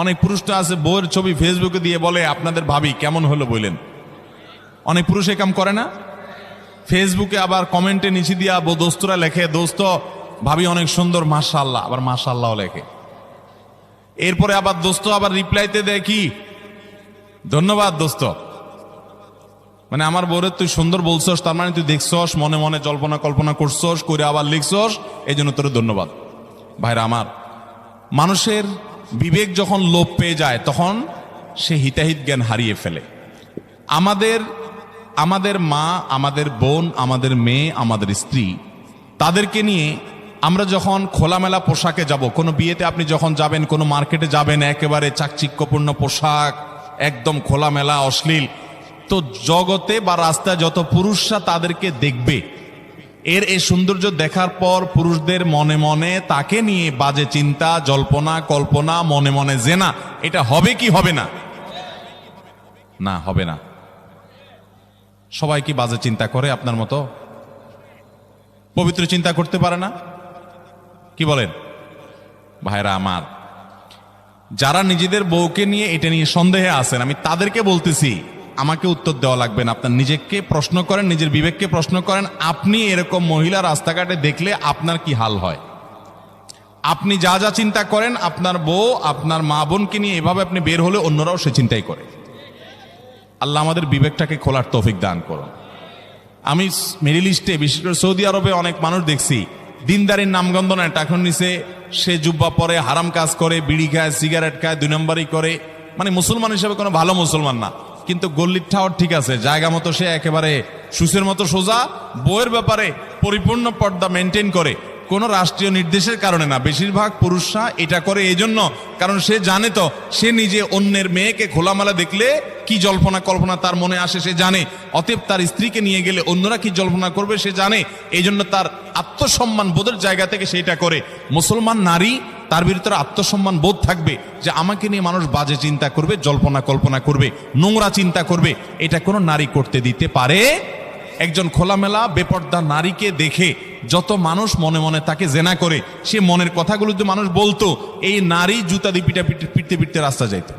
অনেক পুরুষটা আছে বউয়ের ছবি ফেসবুকে দিয়ে বলে আপনাদের ভাবি কেমন হলো বললেন। অনেক পুরুষ এ কাম করে না? ফেসবুকে আবার কমেন্টে নিচে দিয়া দোস্তরা লেখে, দোস্ত ভাবি অনেক সুন্দর মাশাআল্লাহ, আবার মাশাআল্লাহ লেখে। এরপরে আবার দোস্ত আবার রিপ্লাইতে দেয় কি, ধন্যবাদ দোস্ত। মানে আমার বউরে তুই সুন্দর বলছস, তার মানে তুই দেখছস, মনে মনে জল্পনা কল্পনা করছস, করে আবার লিখছস, এই জন্য তোর ধন্যবাদ। ভাইরা আমার, মানুষের বিবেক যখন লোপ পেয়ে যায় তখন সে হিতাহিত জ্ঞান হারিয়ে ফেলে। আমাদের মা, আমাদের বোন, আমাদের মেয়ে, আমাদের স্ত্রী, তাদেরকে নিয়ে আমরা যখন খোলামেলা পোশাকে যাব, কোনো বিয়েতে আপনি যখন যাবেন, কোনো মার্কেটে যাবেন, একেবারে চাকচিক্যপূর্ণ পোশাক, একদম খোলামেলা অশ্লীল, তো জগতে বা রাস্তায় যত পুরুষরা তাদেরকে দেখবে, এই সৌন্দর্য দেখার পর পুরুষদের মনে মনে তাকে নিয়ে বাজে চিন্তা, জল্পনা কল্পনা, মনে মনে জেনা, এটা হবে কি হবে না? না, হবে না। সবাই কি বাজে চিন্তা করে আপনার মতো? পবিত্র চিন্তা করতে পারে না? কি বলেন ভাইরা আমার? যারা নিজেদের বউকে নিয়ে এটা নিয়ে সন্দেহে আছেন, আমি তাদেরকে বলতেছি, আমাকে উত্তর দেওয়া লাগবে না। আপনার নিজেকে প্রশ্ন করেন, নিজের বিবেককে প্রশ্ন করেন, আপনি এরকম মহিলা রাস্তাঘাটে দেখলে আপনার কি হাল হয়? আপনি যা যা চিন্তা করেন, আপনার বউ, আপনার মা বোনকে নিয়ে এভাবে আপনি বের হলে অন্যরাও সে চিন্তাই করে। আল্লাহ আমাদের বিবেকটাকে খোলার তৌফিক দান করুন। আমি মিডল ইস্টে, বিশেষ করে সৌদি আরবে অনেক মানুষ দেখছি, দিনদারির নামগন্ধ নেয়, টাকার নিচে সে জুব্বা পরে, হারাম কাজ করে, বিড়ি খায়, সিগারেট খায়, 2 নম্বরই করে, মানে মুসলমান হিসেবে কোনো ভালো মুসলমান না। কিন্তু গল্লির ঠাওয়ার ঠিক আছে, জায়গা মতো সে একেবারে সুসের মতো সোজা, বইয়ের ব্যাপারে পরিপূর্ণ পর্দা মেনটেন করে। কোন রাষ্ট্রীয় নির্দেশের কারণে না, বেশিরভাগ পুরুষরা এটা করে এই জন্য, কারণ সে জানে তো সে নিজে অন্যের মেয়েকে খোলামেলা দেখলে কি জল্পনা কল্পনা তার মনে আসে সে জানে, অতএব তার স্ত্রীকে নিয়ে গেলে অন্যরা কি জল্পনা করবে সে জানে, এই জন্য তার আত্মসম্মান বোধের জায়গা থেকে সেটা করে। মুসলমান নারী, তার ভিতরে আত্মসম্মান বোধ থাকবে যে আমাকে নিয়ে মানুষ বাজে চিন্তা করবে, জল্পনা কল্পনা করবে, নোংরা চিন্তা করবে, এটা কোনো নারী করতে দিতে পারে? একজন খোলামেলা বেপর্দা নারীকে দেখে যত মানুষ মনে মনে তাকে জেনা করে, সে মনের কথাগুলো যদি মানুষ বলতো, এই নারী জুতা দিয়ে পিটতে পিটতে রাস্তা যাইত।